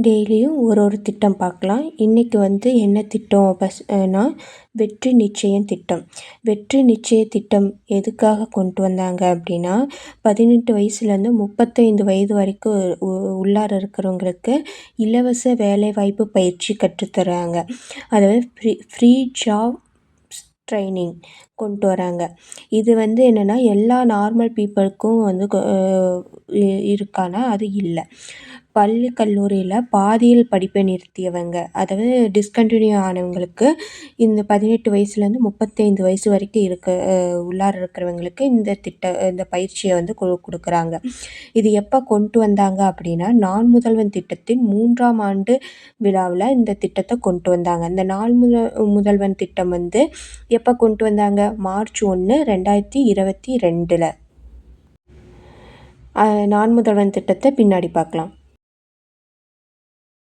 டெய்லியும் ஒரு திட்டம் பார்க்கலாம். இன்றைக்கி என்ன திட்டம்னா வெற்றி நிச்சயம் திட்டம். வெற்றி நிச்சய திட்டம் எதுக்காக கொண்டு வந்தாங்க அப்படின்னா, 18 வயசுலேருந்து 35 வயது வரைக்கும் உள்ளார இருக்கிறவங்களுக்கு இலவச வேலைவாய்ப்பு பயிற்சி கற்றுத்தராங்க. அதாவது ஃப்ரீ ஜாப் ட்ரைனிங் கொண்டு வராங்க. இது என்னென்னா எல்லா நார்மல் பீப்புளுக்கும் இருக்கானா அது இல்லை. பள்ளி கல்லூரியில் பாதியில் படிப்பை நிறுத்தியவங்க, அதாவது டிஸ்கண்டினியூ ஆனவங்களுக்கு இந்த 18 வயசுலேருந்து 35 வயசு வரைக்கும் உள்ளார இருக்கிறவங்களுக்கு இந்த பயிற்சியை கொடுக்குறாங்க. இது எப்போ கொண்டு வந்தாங்க அப்படின்னா, நான் முதல்வன் திட்டத்தின் 3ஆம் ஆண்டு விழாவில் இந்த திட்டத்தை கொண்டு வந்தாங்க. இந்த முதல்வன் திட்டம் எப்போ கொண்டு வந்தாங்க? மார்ச் 1, 2022. நான் முதல்வன் திட்டத்தை பின்னாடி பார்க்கலாம்.